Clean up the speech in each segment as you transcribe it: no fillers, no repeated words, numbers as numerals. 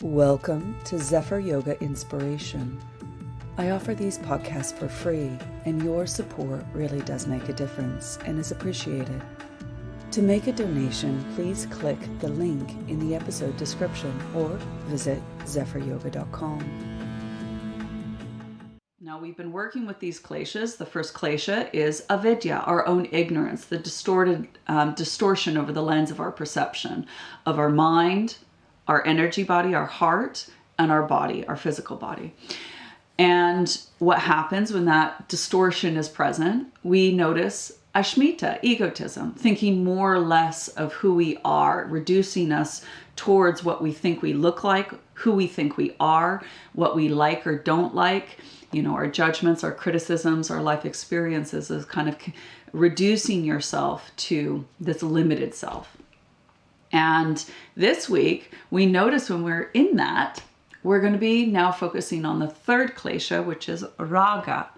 Welcome to Zephyr Yoga Inspiration. I offer these podcasts for free, and your support really does make a difference and is appreciated. To make a donation, please click the link in the episode description or visit zephyryoga.com. Now, we've been working with these kleshas. The first klesha is avidya, our own ignorance, the distortion over the lens of our perception, of our mind, our energy body, our heart, and our body, our physical body. And what happens when that distortion is present? We notice ashmita, egotism, thinking more or less of who we are, reducing us towards what we think we look like, who we think we are, what we like or don't like, our judgments, our criticisms, our life experiences, is kind of reducing yourself to this limited self. And this week, we notice when we're in that, we're going to be now focusing on the third klesha, which is raga,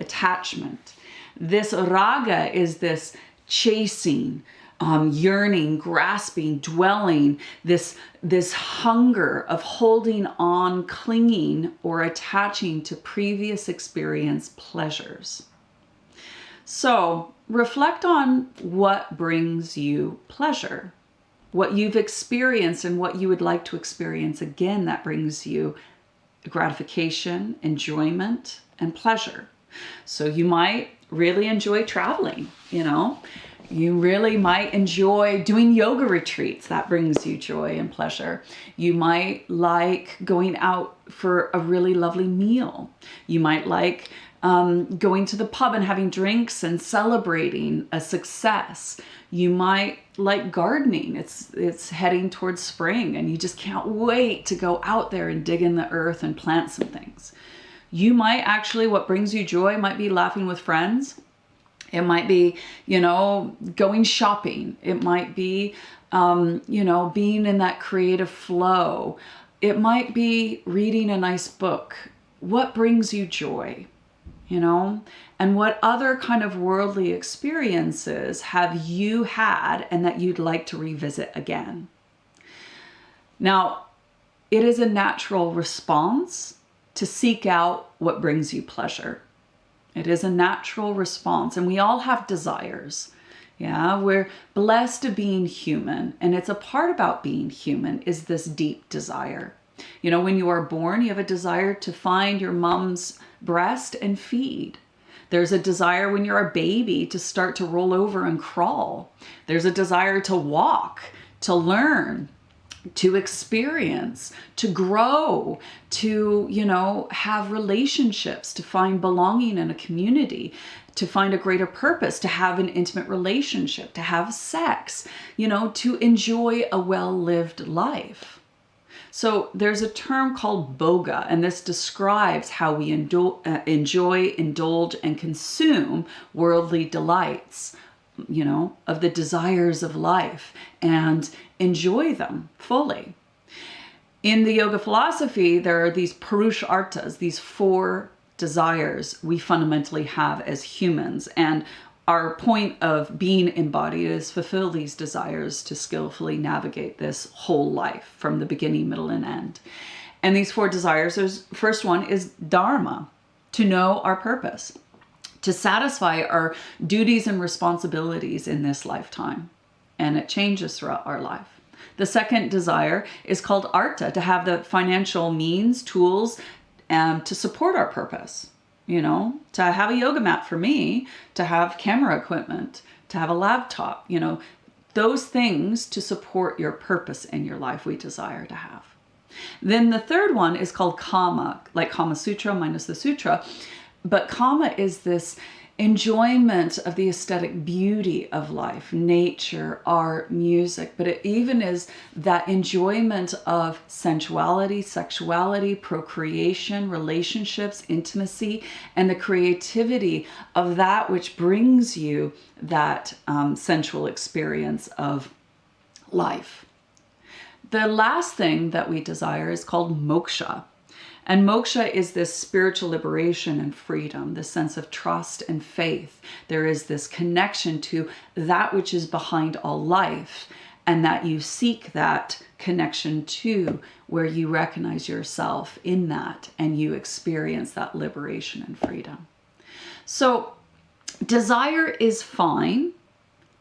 attachment. This raga is this chasing, yearning, grasping, dwelling, this hunger of holding on, clinging, or attaching to previous experience pleasures. So reflect on what brings you pleasure, what you've experienced and what you would like to experience again that brings you gratification, enjoyment, and pleasure. So you might really enjoy traveling, You really might enjoy doing yoga retreats. That brings you joy and pleasure. You might like going out for a really lovely meal. You might like going to the pub and having drinks and celebrating a success. You might like gardening. It's heading towards spring and you just can't wait to go out there and dig in the earth and plant some things. You might actually, what brings you joy might be laughing with friends. It might be, going shopping. It might be, being in that creative flow. It might be reading a nice book. What brings you joy? And what other kind of worldly experiences have you had and that you'd like to revisit again? Now, it is a natural response to seek out what brings you pleasure. It is a natural response, and we all have desires. Yeah, we're blessed to being human, and it's a part about being human is this deep desire. When you are born, you have a desire to find your mom's breast and feed. There's a desire when you're a baby to start to roll over and crawl. There's a desire to walk, to learn, to experience, to grow, to, have relationships, to find belonging in a community, to find a greater purpose, to have an intimate relationship, to have sex, to enjoy a well-lived life. So there's a term called boga, and this describes how we enjoy, indulge, and consume worldly delights, of the desires of life and enjoy them fully. In the yoga philosophy, there are these purusharthas, these 4 desires we fundamentally have as humans. And our point of being embodied is fulfill these desires to skillfully navigate this whole life from the beginning, middle, and end. And these 4 desires, first one is dharma, to know our purpose, to satisfy our duties and responsibilities in this lifetime. And it changes throughout our life. The second desire is called artha, to have the financial means, tools, to support our purpose. To have a yoga mat for me, to have camera equipment, to have a laptop, those things to support your purpose in your life we desire to have. Then the third one is called kama, like Kama Sutra minus the sutra. But kama is this enjoyment of the aesthetic beauty of life, nature, art, music, but it even is that enjoyment of sensuality, sexuality, procreation, relationships, intimacy, and the creativity of that which brings you that sensual experience of life. The last thing that we desire is called moksha. And moksha is this spiritual liberation and freedom, this sense of trust and faith. There is this connection to that which is behind all life and that you seek that connection to where you recognize yourself in that and you experience that liberation and freedom. So desire is fine,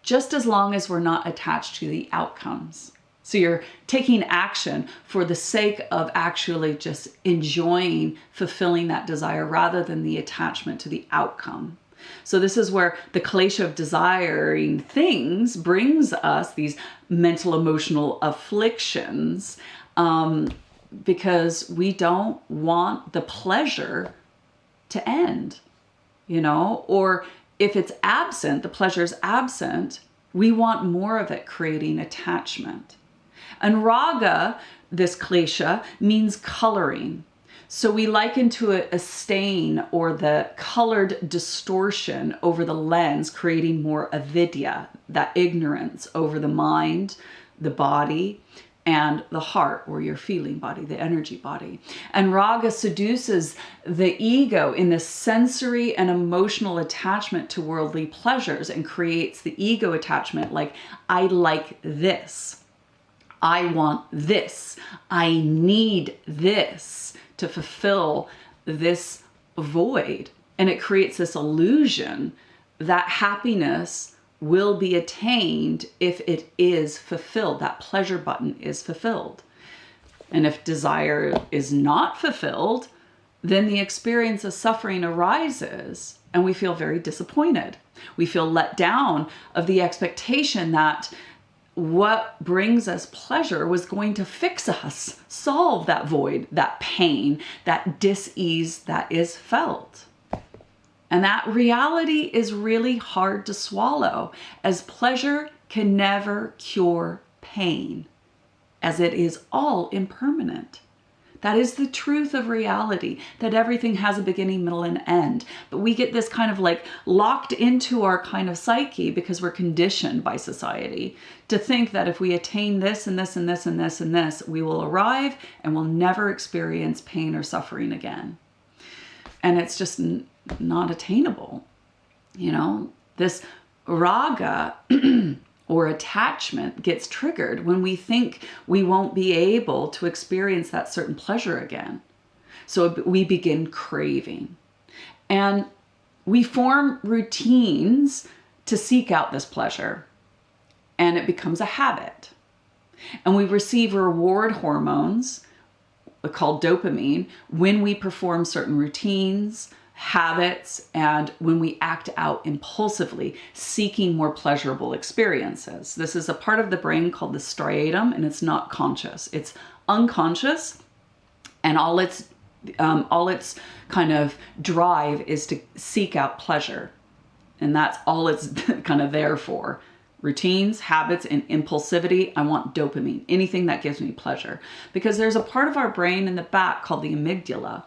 just as long as we're not attached to the outcomes. So you're taking action for the sake of actually just enjoying, fulfilling that desire rather than the attachment to the outcome. So this is where the klesha of desiring things brings us these mental, emotional afflictions, because we don't want the pleasure to end, or if it's absent, the pleasure is absent, we want more of it, creating attachment. And raga, this klesha, means coloring. So we liken to a stain or the colored distortion over the lens, creating more avidya, that ignorance over the mind, the body, and the heart, or your feeling body, the energy body. And raga seduces the ego in this sensory and emotional attachment to worldly pleasures and creates the ego attachment like, I like this. I want this. I need this to fulfill this void. And it creates this illusion that happiness will be attained if it is fulfilled. That pleasure button is fulfilled. And if desire is not fulfilled, then the experience of suffering arises and we feel very disappointed. We feel let down of the expectation that what brings us pleasure was going to fix us, solve that void, that pain, that dis-ease that is felt. And that reality is really hard to swallow, as pleasure can never cure pain, as it is all impermanent. That is the truth of reality, that everything has a beginning, middle, and end. But we get this kind of like locked into our kind of psyche because we're conditioned by society to think that if we attain this and this and this and this and this, we will arrive and we'll never experience pain or suffering again. And it's just not attainable. This raga or attachment gets triggered when we think we won't be able to experience that certain pleasure again. So we begin craving. And we form routines to seek out this pleasure. And it becomes a habit. And we receive reward hormones called dopamine when we perform certain routines, habits, and when we act out impulsively, seeking more pleasurable experiences. This is a part of the brain called the striatum, and it's not conscious. It's unconscious, and all its kind of drive is to seek out pleasure. And that's all it's kind of there for. Routines, habits, and impulsivity. I want dopamine, anything that gives me pleasure. Because there's a part of our brain in the back called the amygdala.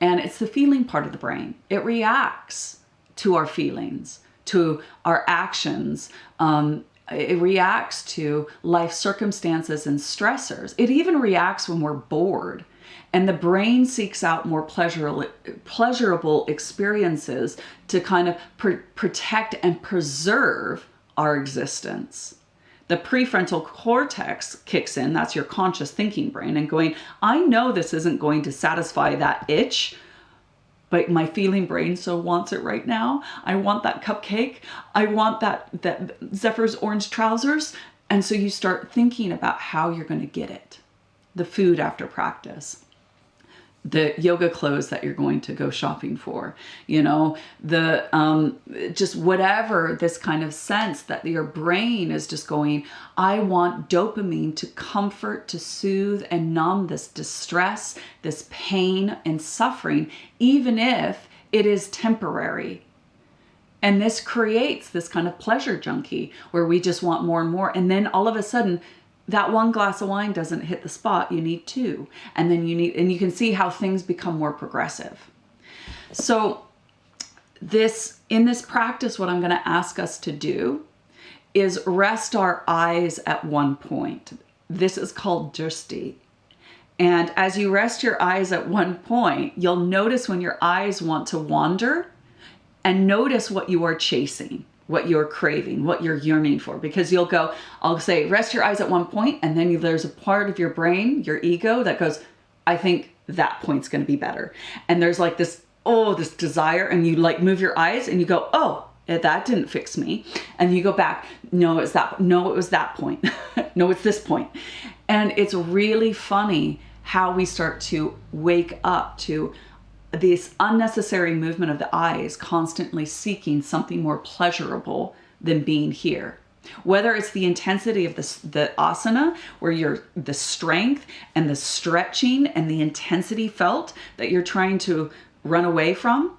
And it's the feeling part of the brain. It reacts to our feelings, to our actions. It reacts to life circumstances and stressors. It even reacts when we're bored. And the brain seeks out more pleasurable experiences to kind of protect and preserve our existence. The prefrontal cortex kicks in, that's your conscious thinking brain, and going, I know this isn't going to satisfy that itch, but my feeling brain so wants it right now. I want that cupcake. I want that Zephyr's orange trousers. And so you start thinking about how you're going to get it. The food after practice. The yoga clothes that you're going to go shopping for, just whatever, this kind of sense that your brain is just going, I want dopamine to comfort, to soothe and numb this distress, this pain and suffering, even if it is temporary. And this creates this kind of pleasure junkie where we just want more and more. And then all of a sudden, that one glass of wine doesn't hit the spot, you need two. And then you can see how things become more progressive. So in this practice, what I'm going to ask us to do is rest our eyes at one point. This is called drishti. And as you rest your eyes at one point, you'll notice when your eyes want to wander, and notice what you are chasing. what you're craving, what you're yearning for. Because I'll say, rest your eyes at one point, and then there's a part of your brain, your ego, that goes, I think that point's going to be better. And there's like this desire, and you like move your eyes and you go, oh, that didn't fix me. And you go back, no, it was that point. No, it's this point. And it's really funny how we start to wake up to this unnecessary movement of the eyes, constantly seeking something more pleasurable than being here. Whether it's the intensity of the asana, where the strength and the stretching and the intensity felt that you're trying to run away from,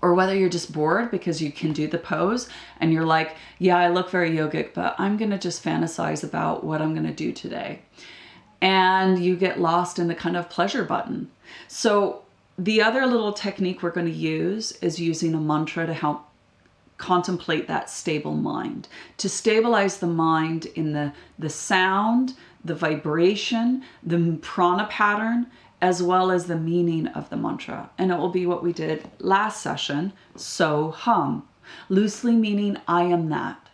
or whether you're just bored because you can do the pose and you're like, yeah, I look very yogic, but I'm going to just fantasize about what I'm going to do today. And you get lost in the kind of pleasure button. So the other little technique we're going to use is using a mantra to help contemplate that stable mind, to stabilize the mind in the sound, the vibration, the prana pattern, as well as the meaning of the mantra. And it will be what we did last session, so hum, loosely meaning I am that.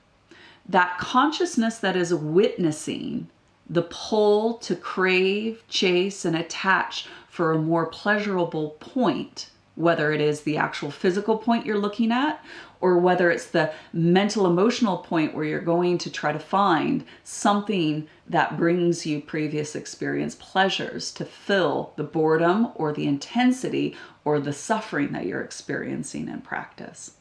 That consciousness that is witnessing the pull to crave, chase, and attach for a more pleasurable point, whether it is the actual physical point you're looking at, or whether it's the mental emotional point where you're going to try to find something that brings you previous experience pleasures to fill the boredom or the intensity or the suffering that you're experiencing in practice.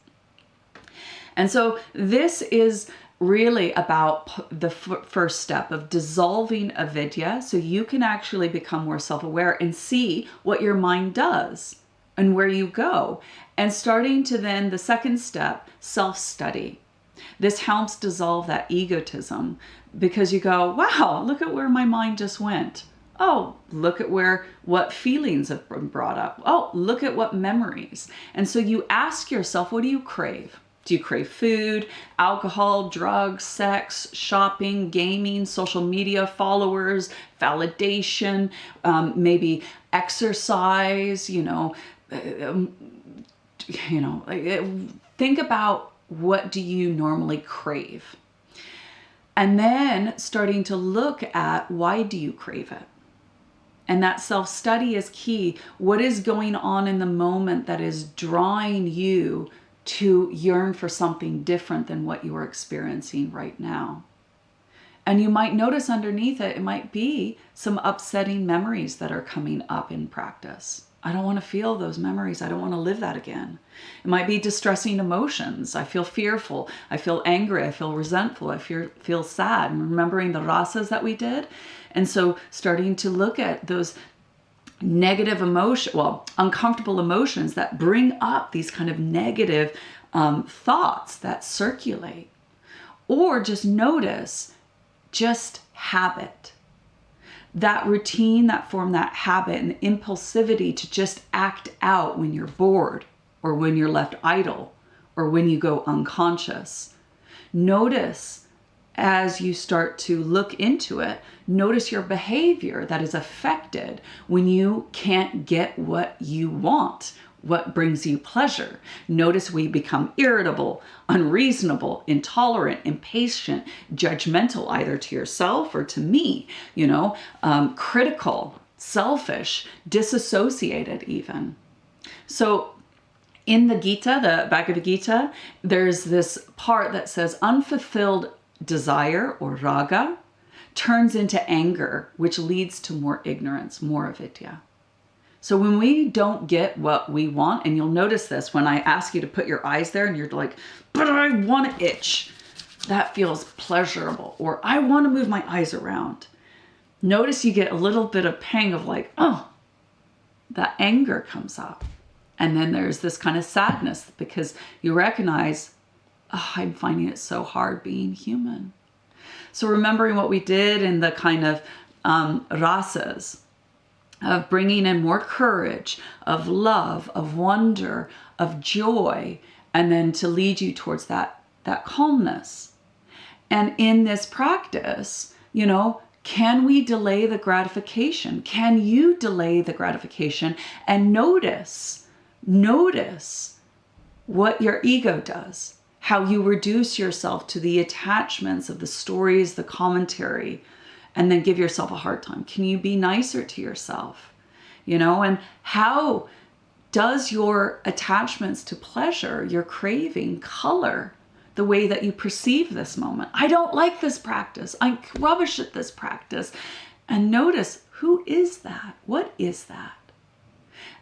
And so this is really about the first step of dissolving avidya, so you can actually become more self-aware and see what your mind does and where you go. And starting to then, the second step, self-study. This helps dissolve that egotism, because you go, wow, look at where my mind just went. Oh, look at what feelings have been brought up. Oh, look at what memories. And so you ask yourself, what do you crave? Do you crave food, alcohol, drugs, sex, shopping, gaming, social media followers, validation, maybe exercise, think about, what do you normally crave? And then starting to look at, why do you crave it? And that self-study is key. What is going on in the moment that is drawing you to yearn for something different than what you are experiencing right now? And you might notice underneath it, it might be some upsetting memories that are coming up in practice. I don't want to feel those memories. I don't want to live that again. It might be distressing emotions. I feel fearful. I feel angry. I feel resentful. I feel sad. And remembering the rasas that we did. And so starting to look at those negative uncomfortable emotions that bring up these kind of negative thoughts that circulate. Or just notice, just habit. That routine that formed that habit and the impulsivity to just act out when you're bored, or when you're left idle, or when you go unconscious. Notice as you start to look into it, notice your behavior that is affected when you can't get what you want, what brings you pleasure. Notice we become irritable, unreasonable, intolerant, impatient, judgmental, either to yourself or to me, critical, selfish, disassociated even. So in the Gita, the Bhagavad Gita, there's this part that says unfulfilled desire, or raga, turns into anger, which leads to more ignorance, more avidya. So when we don't get what we want, and you'll notice this when I ask you to put your eyes there and you're like, but I want to itch. That feels pleasurable. Or I want to move my eyes around. Notice you get a little bit of pang of like, oh, that anger comes up. And then there's this kind of sadness because you recognize, oh, I'm finding it so hard being human. So remembering what we did in the kind of rasas, of bringing in more courage, of love, of wonder, of joy, and then to lead you towards that calmness. And in this practice, can we delay the gratification? Can you delay the gratification and notice what your ego does? how you reduce yourself to the attachments of the stories, the commentary, and then give yourself a hard time? Can you be nicer to yourself? And how does your attachments to pleasure, your craving, color the way that you perceive this moment? I don't like this practice. I'm rubbish at this practice. And notice, who is that? What is that?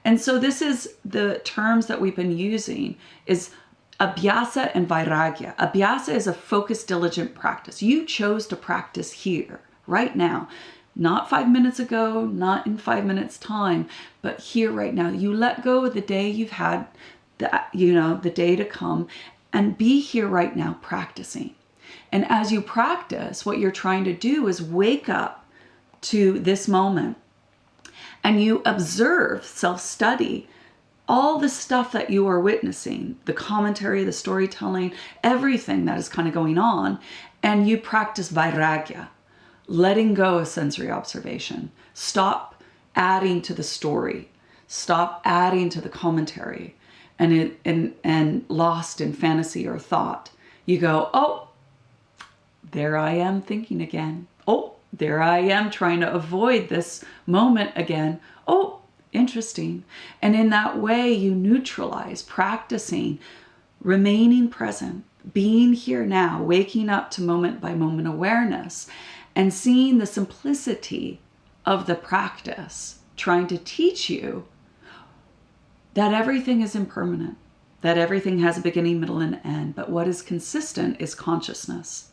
And so this is the terms that we've been using is abhyasa and vairagya. Abhyasa is a focused, diligent practice. You chose to practice here, right now. Not 5 minutes ago, not in 5 minutes time, but here right now. You let go of the day you've had, the day to come, and be here right now practicing. And as you practice, what you're trying to do is wake up to this moment, and you observe, self-study, all the stuff that you are witnessing, the commentary, the storytelling, everything that is kind of going on, and you practice vairagya, letting go of sensory observation. Stop adding to the story. Stop adding to the commentary, and lost in fantasy or thought. You go, oh, there I am thinking again. Oh, there I am trying to avoid this moment again. Oh, interesting. And in that way, you neutralize, practicing, remaining present, being here now, waking up to moment by moment awareness, and seeing the simplicity of the practice, trying to teach you that everything is impermanent, that everything has a beginning, middle, and end. But what is consistent is consciousness.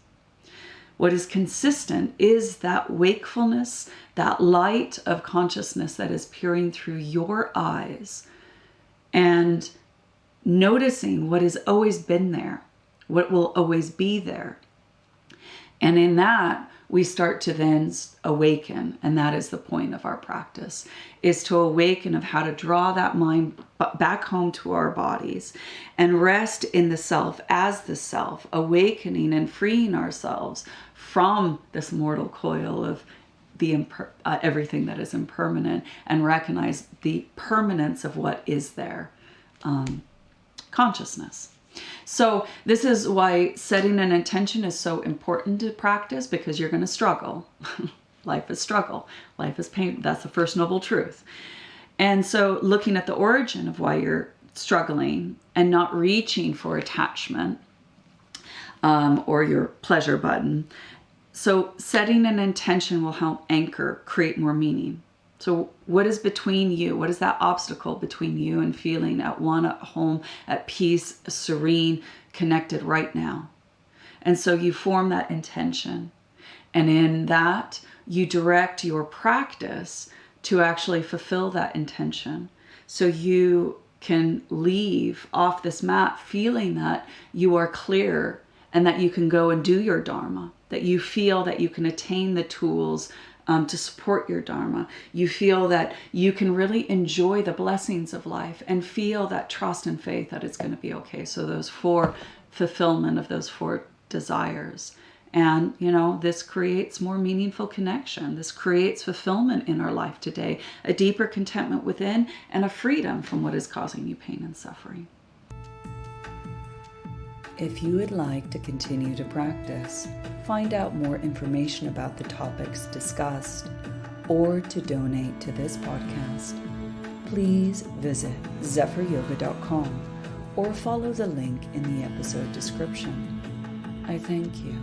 What is consistent is that wakefulness, that light of consciousness that is peering through your eyes and noticing what has always been there, what will always be there. And in that, we start to then awaken. And that is the point of our practice, is to awaken of how to draw that mind back home to our bodies and rest in the self as the self, awakening and freeing ourselves from this mortal coil of the everything that is impermanent, and recognize the permanence of what is there, consciousness. So this is why setting an intention is so important to practice, because you're going to struggle. Life is struggle. Life is pain. That's the first noble truth. And so looking at the origin of why you're struggling and not reaching for attachment or your pleasure button. So setting an intention will help anchor, create more meaning. So what is between you? What is that obstacle between you and feeling at one, at home, at peace, serene, connected right now? And so you form that intention. And in that, you direct your practice to actually fulfill that intention. So you can leave off this mat feeling that you are clear and that you can go and do your Dharma, that you feel that you can attain the tools to support your Dharma. You feel that you can really enjoy the blessings of life and feel that trust and faith that it's going to be okay. So those 4 fulfillment of those 4 desires. And, this creates more meaningful connection. This creates fulfillment in our life today, a deeper contentment within, and a freedom from what is causing you pain and suffering. If you would like to continue to practice, find out more information about the topics discussed, or to donate to this podcast, please visit zephyryoga.com or follow the link in the episode description. I thank you.